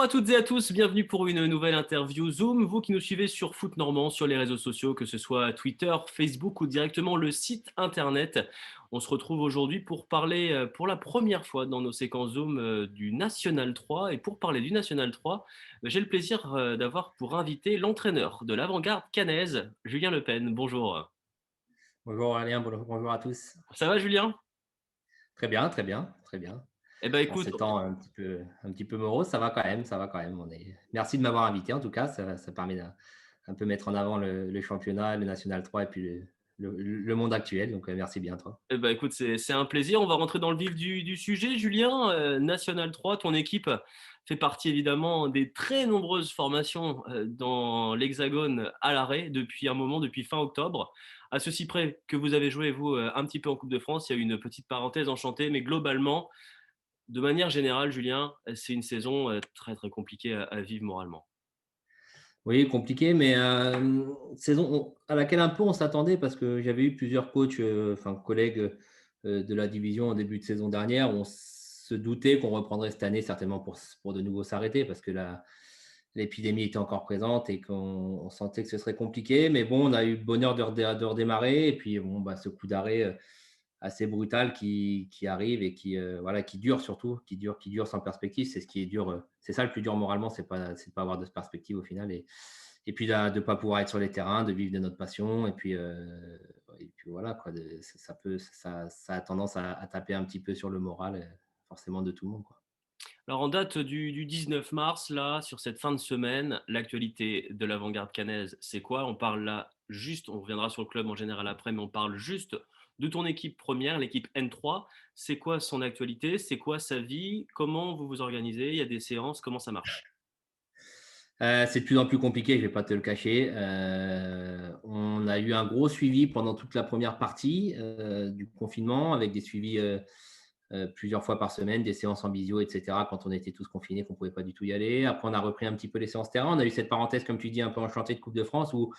à toutes et à tous, bienvenue pour une nouvelle interview Zoom. Vous qui nous suivez sur Foot Normand, sur les réseaux sociaux, que ce soit Twitter, Facebook ou directement le site internet. On se retrouve aujourd'hui pour parler pour la première fois dans nos séquences Zoom du National 3. Et pour parler du National 3, j'ai le plaisir d'avoir pour invité l'entraîneur de l'Avant-Garde caennaise, Julien Le Pen. Bonjour. Bonjour Aurélien, bonjour à tous. Ça va Julien? Très bien, très bien, très bien. Eh ben En écoute, ces temps un petit peu morose, ça va quand même, ça va quand même. Merci de m'avoir invité en tout cas, ça permet d'un peu mettre en avant le championnat, le National 3 et puis le monde actuel. Donc merci bien toi. eh ben, écoute, c'est un plaisir. On va rentrer dans le vif du sujet. Julien, National 3, ton équipe fait partie évidemment des très nombreuses formations dans l'Hexagone à l'arrêt depuis un moment, depuis fin octobre. À ceci près que vous avez joué, vous, un petit peu en Coupe de France. Il y a eu une petite parenthèse enchantée, mais globalement, de manière générale, Julien, c'est une saison très très compliquée à vivre moralement. Oui, compliqué, mais saison à laquelle un peu on s'attendait parce que j'avais eu plusieurs coachs, enfin collègues de la division en début de saison dernière. On se doutait qu'on reprendrait cette année certainement pour de nouveau s'arrêter parce que l'épidémie était encore présente et qu'on sentait que ce serait compliqué. Mais bon, on a eu le bonheur de redémarrer. Et puis, bon, bah, ce coup d'arrêt assez brutal qui arrive et voilà, qui dure surtout, qui dure sans perspective. C'est ce qui est dur. C'est ça le plus dur moralement, c'est de pas avoir de perspective au final. Et puis de ne pas pouvoir être sur les terrains, de vivre de notre passion. Et puis voilà, quoi, ça a tendance à taper un petit peu sur le moral, forcément, de tout le monde, quoi. Alors, en date du 19 mars, là, sur cette fin de semaine, l'actualité de l'avant-garde caennaise, c'est quoi? On parle là juste, on reviendra sur le club en général après, mais on parle juste de ton équipe première, l'équipe N3. C'est quoi son actualité? C'est quoi sa vie? Comment vous vous organisez? Il y a des séances, comment ça marche? C'est de plus en plus compliqué, je ne vais pas te le cacher. On a eu un gros suivi pendant toute la première partie du confinement, avec des suivis plusieurs fois par semaine, des séances en visio, etc. Quand on était tous confinés, qu'on ne pouvait pas du tout y aller. Après, on a repris un petit peu les séances terrain. On a eu cette parenthèse, comme tu dis, un peu enchantée de Coupe de France où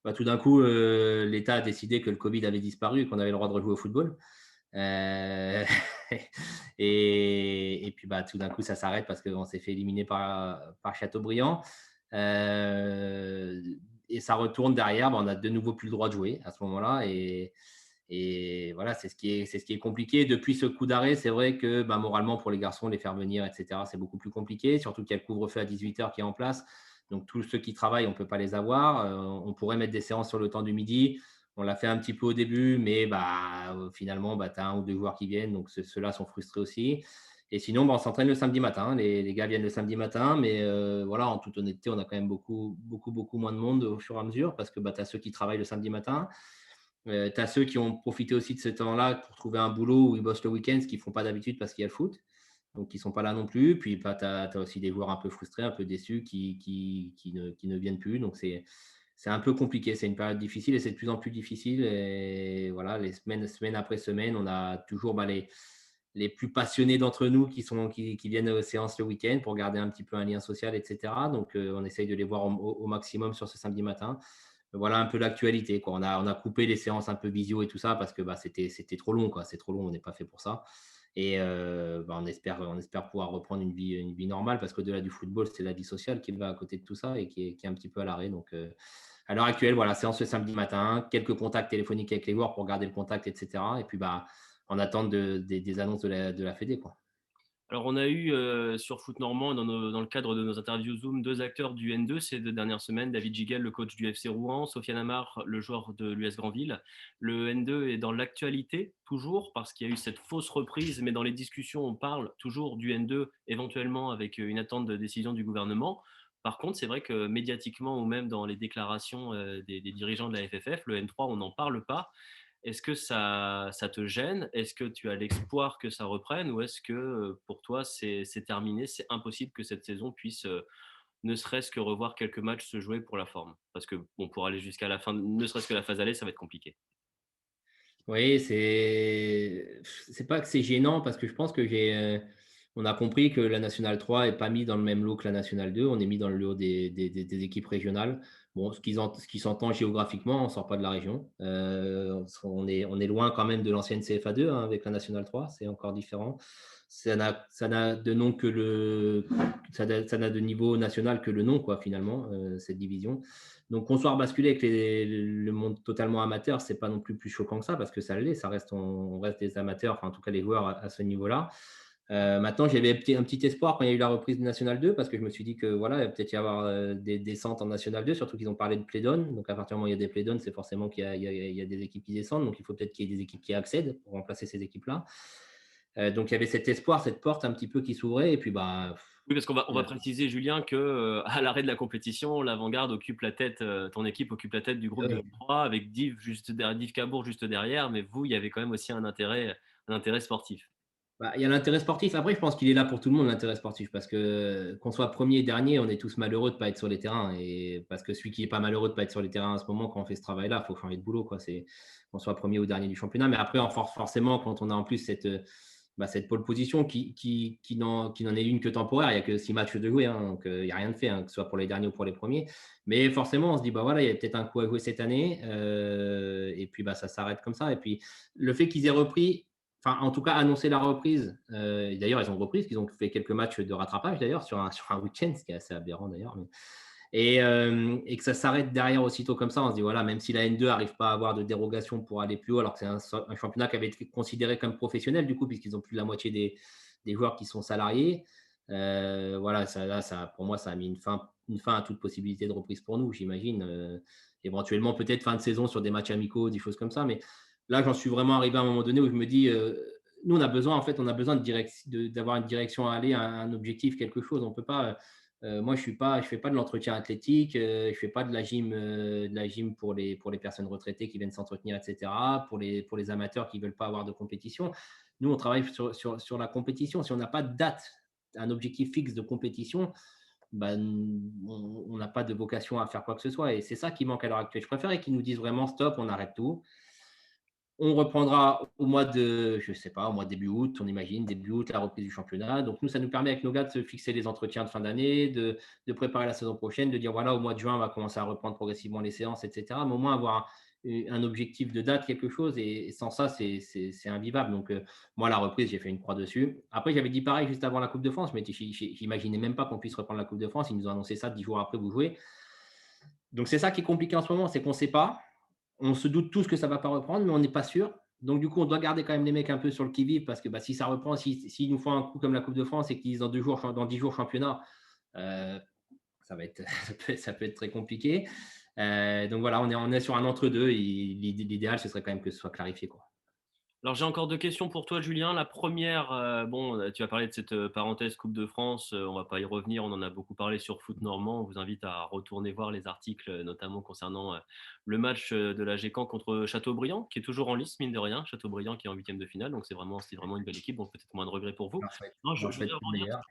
bah, tout d'un coup, l'État a décidé que le Covid avait disparu et qu'on avait le droit de rejouer au football. Euh, et puis bah, tout d'un coup, ça s'arrête parce qu'on s'est fait éliminer par Châteaubriand. Euh, et ça retourne derrière, bah, on a de nouveau plus le droit de jouer à ce moment-là. Et voilà, c'est ce qui est compliqué. Depuis ce coup d'arrêt, c'est vrai que bah, moralement, pour les garçons, les faire venir, etc., c'est beaucoup plus compliqué, surtout qu'il y a le couvre-feu à 18h qui est en place. Donc, tous ceux qui travaillent, on ne peut pas les avoir. On pourrait mettre des séances sur le temps du midi. On l'a fait un petit peu au début, mais bah, finalement, bah, tu as un ou deux joueurs qui viennent. Donc, ceux-là sont frustrés aussi. Et sinon, bah, on s'entraîne le samedi matin. Les gars viennent le samedi matin. Mais voilà, en toute honnêteté, on a quand même beaucoup, beaucoup, beaucoup moins de monde au fur et à mesure parce que bah, tu as ceux qui travaillent le samedi matin. Tu as ceux qui ont profité aussi de ce temps-là pour trouver un boulot où ils bossent le week-end, ce qu'ils ne font pas d'habitude parce qu'il y a le foot. Donc, ils ne sont pas là non plus. Puis, bah, tu as aussi des joueurs un peu frustrés, un peu déçus qui ne viennent plus. Donc, c'est un peu compliqué. C'est une période difficile et c'est de plus en plus difficile. Et voilà, les semaine après semaine, on a toujours bah, les plus passionnés d'entre nous qui viennent aux séances le week-end pour garder un petit peu un lien social, etc. Donc, on essaye de les voir au maximum sur ce samedi matin. Voilà un peu l'actualité, quoi. On a coupé les séances un peu visio et tout ça parce que bah, c'était trop long, quoi. C'est trop long, on n'est pas fait pour ça. Et bah, on espère pouvoir reprendre une vie normale parce qu'au-delà du football, c'est la vie sociale qui va à côté de tout ça et qui est un petit peu à l'arrêt. Donc, à l'heure actuelle, voilà, séance le samedi matin, quelques contacts téléphoniques avec les joueurs pour garder le contact, etc. Et puis, bah, en attente des annonces de la Fédé, quoi. Alors, on a eu sur Foot Normand, dans le cadre de nos interviews Zoom, deux acteurs du N2 ces 2 dernières semaines. David Giguel, le coach du FC Rouen, Sofiane Amar, le joueur de l'US Grandville. Le N2 est dans l'actualité, toujours, parce qu'il y a eu cette fausse reprise, mais dans les discussions, on parle toujours du N2, éventuellement avec une attente de décision du gouvernement. Par contre, c'est vrai que médiatiquement, ou même dans les déclarations des dirigeants de la FFF, le N3, on n'en parle pas. Est-ce que ça te gêne? Est-ce que tu as l'espoir que ça reprenne ou est-ce que pour toi c'est terminé, c'est impossible que cette saison puisse ne serait-ce que revoir quelques matchs se jouer pour la forme? Parce que bon, pour aller jusqu'à la fin, ne serait-ce que la phase aller, ça va être compliqué. Oui, c'est pas que c'est gênant parce que je pense que on a compris que la Nationale 3 est pas mis dans le même lot que la Nationale 2. On est mis dans le lot des équipes régionales. Bon, ce qui s'entend géographiquement, on ne sort pas de la région. On est loin quand même de l'ancienne CFA2 hein, avec la Nationale 3, c'est encore différent. Ça n'a de nom que ça n'a de niveau national que le nom, quoi, finalement, cette division. Donc, qu'on soit rebasculé avec le monde totalement amateur, c'est pas non plus choquant que ça, parce que ça l'est, ça reste, on reste des amateurs, enfin, en tout cas les joueurs à ce niveau-là. Maintenant, j'avais un petit espoir quand il y a eu la reprise de National 2 parce que je me suis dit que voilà, il va peut-être y avoir des descentes en National 2, surtout qu'ils ont parlé de play-down. Donc, à partir du moment où il y a des play-down, c'est forcément qu'il y a, il y a des équipes qui descendent. Donc, il faut peut-être qu'il y ait des équipes qui accèdent pour remplacer ces équipes-là. Donc, il y avait cet espoir, cette porte un petit peu qui s'ouvrait. Et puis, bah, Oui, parce qu'on va préciser, Julien, que à l'arrêt de la compétition, l'avant-garde occupe la tête, ton équipe occupe la tête du groupe de ouais. 3 avec Div, Div Cabourg juste derrière, mais vous, il y avait quand même aussi un intérêt sportif. Bah, il y a l'intérêt sportif. Après, je pense qu'il est là pour tout le monde, l'intérêt sportif. Parce que qu'on soit premier et dernier, on est tous malheureux de ne pas être sur les terrains. Et parce que celui qui n'est pas malheureux de ne pas être sur les terrains à ce moment, quand on fait ce travail-là, il faut changer de boulot, quoi. C'est qu'on soit premier ou dernier du championnat. Mais après, forcément, quand on a en plus cette pole position qui n'en est une que temporaire, il n'y a que 6 matchs de jouer. Hein, donc, il n'y a rien de fait, hein, que ce soit pour les derniers ou pour les premiers. Mais forcément, on se dit, bah voilà, il y a peut-être un coup à jouer cette année. Et puis, bah, ça s'arrête comme ça. Et puis, le fait qu'ils aient repris, enfin, en tout cas, annoncer la reprise. Et d'ailleurs, ils ont repris, parce qu'ils ont fait quelques matchs de rattrapage, d'ailleurs, sur un week-end, ce qui est assez aberrant, d'ailleurs. Et que ça s'arrête derrière aussitôt comme ça, on se dit, voilà, même si la N2 n'arrive pas à avoir de dérogation pour aller plus haut, alors que c'est un championnat qui avait été considéré comme professionnel, du coup, puisqu'ils ont plus de la moitié des joueurs qui sont salariés. Voilà, pour moi, ça a mis une fin à toute possibilité de reprise pour nous, j'imagine. Éventuellement, peut-être fin de saison sur des matchs amicaux, des choses comme ça. Mais là, j'en suis vraiment arrivé à un moment donné où je me dis, nous, on a besoin, en fait, on a besoin d'avoir une direction à aller, un objectif, quelque chose. On peut pas. Moi, je fais pas de l'entretien athlétique, je fais pas de la gym pour les personnes retraitées qui viennent s'entretenir, etc. Pour les amateurs qui veulent pas avoir de compétition. Nous, on travaille sur la compétition. Si on n'a pas de date, un objectif fixe de compétition, ben, on n'a pas de vocation à faire quoi que ce soit. Et c'est ça qui manque à l'heure actuelle. Je préférais qu'ils nous disent vraiment stop, on arrête tout. On reprendra au mois de, je sais pas, au mois de début août, on imagine, début août, la reprise du championnat. Donc, nous, ça nous permet avec nos gars de se fixer les entretiens de fin d'année, de préparer la saison prochaine, de dire, voilà, au mois de juin, on va commencer à reprendre progressivement les séances, etc. Mais au moins avoir un objectif de date, quelque chose. Et sans ça, c'est invivable. Donc, moi, la reprise, j'ai fait une croix dessus. Après, j'avais dit pareil juste avant la Coupe de France, mais j'imaginais même pas qu'on puisse reprendre la Coupe de France. Ils nous ont annoncé ça 10 jours après vous jouez. Donc, c'est ça qui est compliqué en ce moment, c'est qu'on ne sait pas. On se doute tous que ça ne va pas reprendre, mais on n'est pas sûr. Donc, du coup, on doit garder quand même les mecs un peu sur le qui-vive parce que bah, si ça reprend, s'ils nous font un coup comme la Coupe de France et qu'ils disent dans 10 jours championnat, euh, ça peut être très compliqué. Donc voilà, on est sur un entre-deux. L'idéal, ce serait quand même que ce soit clarifié, quoi. Alors j'ai encore deux questions pour toi, Julien. La première, bon, tu as parlé de cette parenthèse Coupe de France, on va pas y revenir, on en a beaucoup parlé sur Foot Normand. On vous invite à retourner voir les articles, notamment concernant le match de la Gécamp contre Châteaubriand, qui est toujours en lice, mine de rien. Châteaubriand qui est en huitième de finale, donc c'est vraiment une belle équipe, donc peut-être moins de regrets pour vous. Non, On leur je voudrais souhaite le rebondir. meilleur.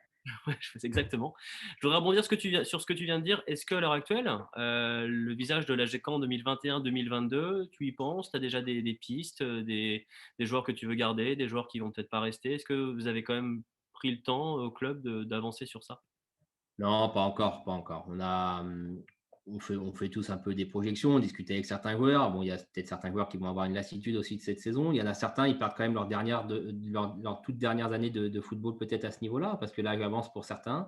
Ouais, je fais exactement. Je voudrais rebondir sur ce que tu viens de dire. Est-ce qu'à l'heure actuelle, le visage de la GECAN 2021-2022, tu y penses? Tu as déjà des pistes, des joueurs que tu veux garder, des joueurs qui vont peut-être pas rester? Est-ce que vous avez quand même pris le temps au club d'avancer sur ça? Non, pas encore, pas encore. On fait tous un peu des projections, on discute avec certains joueurs. Bon, il y a peut-être certains joueurs qui vont avoir une lassitude aussi de cette saison. Il y en a certains, ils perdent quand même leurs toutes dernières années de football peut-être à ce niveau-là, parce que là, j'avance pour certains.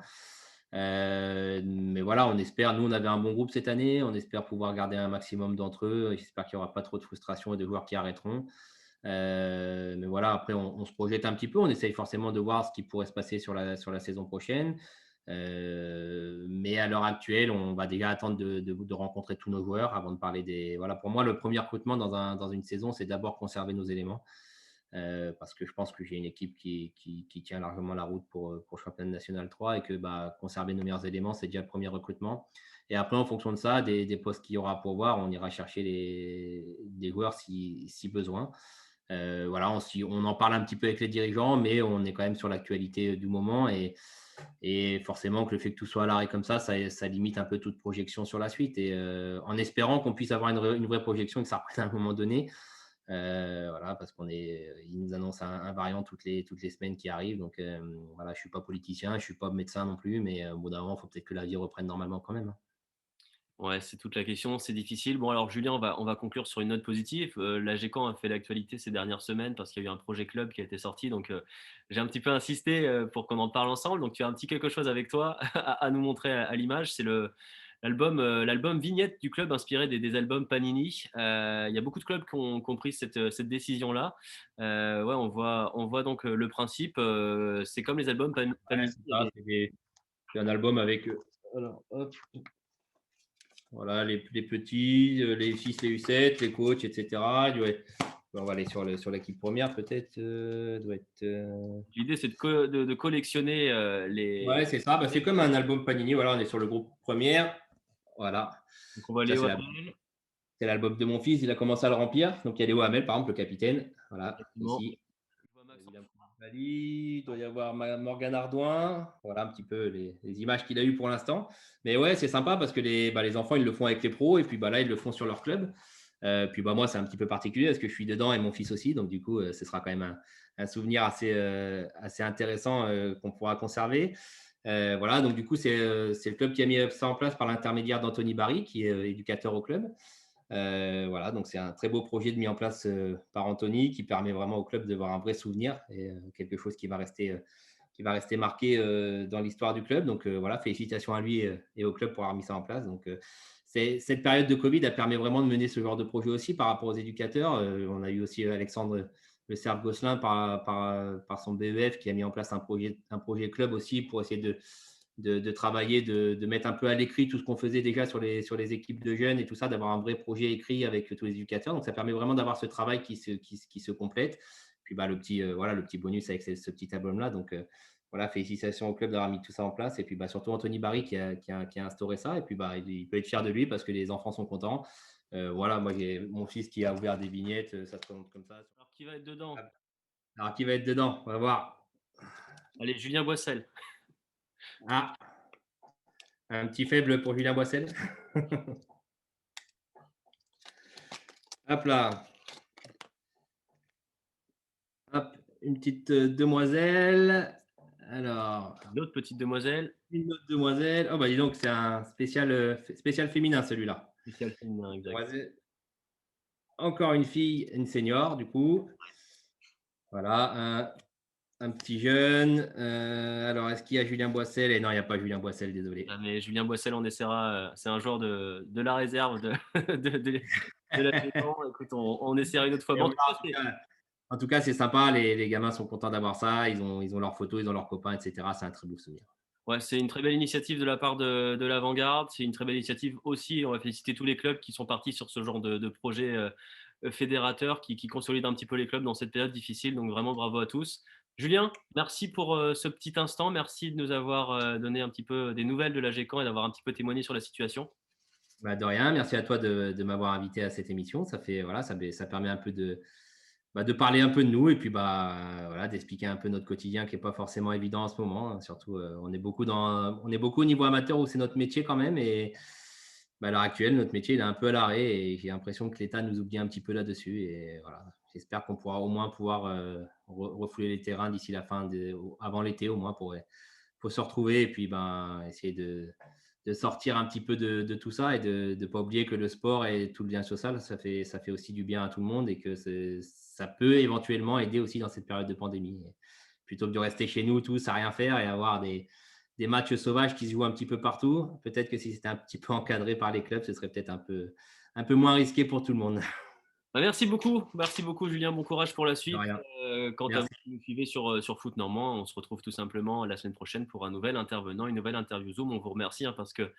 Mais voilà, on espère. Nous, on avait un bon groupe cette année. On espère pouvoir garder un maximum d'entre eux. J'espère qu'il n'y aura pas trop de frustration et de joueurs qui arrêteront. Mais voilà, après, on se projette un petit peu. On essaye forcément de voir ce qui pourrait se passer sur la saison prochaine. Mais à l'heure actuelle, on va déjà attendre de rencontrer tous nos joueurs avant de parler des. Voilà, pour moi, le premier recrutement dans une saison, c'est d'abord conserver nos éléments. Parce que je pense que j'ai une équipe qui tient largement la route pour le championnat national 3 et que bah, conserver nos meilleurs éléments, c'est déjà le premier recrutement. Et après, en fonction de ça, des postes qu'il y aura pour voir, on ira chercher des joueurs si besoin. Voilà, on en parle un petit peu avec les dirigeants, mais on est quand même sur l'actualité du moment. Et forcément, que le fait que tout soit à l'arrêt comme ça limite un peu toute projection sur la suite. Et en espérant qu'on puisse avoir une vraie projection et que ça reprenne à un moment donné. Voilà, parce ils nous annoncent un variant toutes les semaines qui arrivent. Donc voilà, je ne suis pas politicien, je ne suis pas médecin non plus, mais au bout d'un moment, il faut peut-être que la vie reprenne normalement quand même, hein. Ouais, c'est toute la question, c'est difficile. Bon alors Julien, on va conclure sur une note positive. L'AG Caen a fait l'actualité ces dernières semaines parce qu'il y a eu un projet club qui a été sorti donc j'ai un petit peu insisté, pour qu'on en parle ensemble. Donc tu as un petit quelque chose avec toi à nous montrer à l'image. C'est l'album Vignette du club inspiré des albums Panini. Il y a beaucoup de clubs qui ont pris cette décision-là. Ouais, on voit donc, le principe, c'est comme les albums Ouais, Panini, c'est il y ça, avait c'est un album avec, alors, hop, voilà, les petits, les U6, les U7, les coachs, etc. On va aller sur l'équipe première, peut-être. Doit être, l'idée c'est de collectionner, les ouais, c'est ça. Bah, c'est comme un album Panini. Voilà, on est sur le groupe première. Voilà. donc on va Ça, aller au c'est l'album de mon fils. Il a commencé à le remplir. Donc, il y a Léo Hamel, par exemple, le capitaine. Voilà, exactement. ici. Je vois Maxence. William Koulibaly, il doit y avoir Morgan Ardouin. Voilà un petit peu les images qu'il a eues pour l'instant. Mais ouais, c'est sympa parce que les enfants, ils le font avec les pros et puis bah, là, ils le font sur leur club. Puis bah, moi, c'est un petit peu particulier parce que je suis dedans et mon fils aussi. Donc, du coup, ce sera quand même un souvenir assez intéressant qu'on pourra conserver. Voilà, donc du coup, c'est le club qui a mis ça en place par l'intermédiaire d'Anthony Barry, qui est éducateur au club. Voilà, donc c'est un très beau projet de mis en place par Anthony qui permet vraiment au club de voir un vrai souvenir et quelque chose qui va rester marqué dans l'histoire du club. Donc voilà, félicitations à lui et au club pour avoir mis ça en place. Donc cette période de Covid a permis vraiment de mener ce genre de projet aussi par rapport aux éducateurs. On a eu aussi Alexandre Le Cerf Gosselin par son BEF qui a mis en place un projet club aussi pour essayer de travailler, de mettre un peu à l'écrit tout ce qu'on faisait déjà sur les équipes de jeunes et tout ça, d'avoir un vrai projet écrit avec tous les éducateurs. Donc, ça permet vraiment d'avoir ce travail qui se complète. Puis, bah, voilà, le petit bonus avec ce petit album-là. Donc, voilà, félicitations au club d'avoir mis tout ça en place. Et puis, bah, surtout Anthony Barry qui a instauré ça. Et puis, bah, il peut être fier de lui parce que les enfants sont contents. Voilà, moi, j'ai mon fils qui a ouvert des vignettes. Ça se présente comme ça. Alors qui va être dedans? Alors, qui va être dedans? On va voir. Allez, Julien Boissel. Ah, un petit faible pour Julien Boissel. Hop là. Hop, une petite demoiselle. Alors, Une autre petite demoiselle, une autre demoiselle. Oh, bah dis donc, c'est un spécial féminin celui-là. spécial féminin, exact. Demoiselle. Encore une fille, une senior, du coup. Voilà, un petit jeune. Alors, est-ce qu'il y a Julien Boissel? Et non, il n'y a pas Julien Boissel, désolé. Ah, mais Julien Boissel, on essaiera. C'est un joueur de la réserve de la saison. Écoute, on essaiera une autre fois. Et Mais on en tout verra, cas, en tout cas, c'est sympa. Les gamins sont contents d'avoir ça. Ils ont leurs photos, ils ont leurs copains, etc. C'est un très beau souvenir. ouais, c'est une très belle initiative de la part de l'Avant-Garde. C'est une très belle initiative aussi. On va féliciter tous les clubs qui sont partis sur ce genre de projet fédérateur qui consolide un petit peu les clubs dans cette période difficile. Donc vraiment bravo à tous. Julien, merci pour ce petit instant. Merci de nous avoir donné un petit peu des nouvelles de la GECAM et d'avoir un petit peu témoigné sur la situation. Bah, de rien. Merci à toi de m'avoir invité à cette émission. Ça fait, voilà, ça permet un peu de parler un peu de nous et puis bah, voilà, d'expliquer un peu notre quotidien qui n'est pas forcément évident en ce moment, hein. Surtout, on est beaucoup au niveau amateur où c'est notre métier quand même. Et bah, à l'heure actuelle, notre métier il est un peu à l'arrêt et j'ai l'impression que l'État nous oublie un petit peu là-dessus. Et voilà, j'espère qu'on pourra au moins pouvoir refouler les terrains d'ici la avant l'été au moins pour se retrouver et puis ben, essayer de sortir un petit peu de tout ça et de ne pas oublier que le sport et tout le lien social, ça fait aussi du bien à tout le monde et que ça peut éventuellement aider aussi dans cette période de pandémie. Et plutôt que de rester chez nous tous à rien faire et avoir des matchs sauvages qui se jouent un petit peu partout, peut-être que si c'était un petit peu encadré par les clubs, ce serait peut-être un peu moins risqué pour tout le monde. Bah, merci beaucoup Julien. Bon courage pour la De suite. rien. Quant à vous Merci. qui nous suivez sur Foot Normand, on se retrouve tout simplement la semaine prochaine pour un nouvel intervenant, une nouvelle interview Zoom. On vous remercie parce que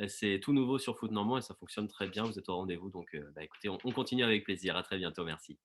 c'est tout nouveau sur Foot Normand et ça fonctionne très bien. Vous êtes au rendez-vous. Donc, bah, écoutez, on continue avec plaisir. À très bientôt. Merci.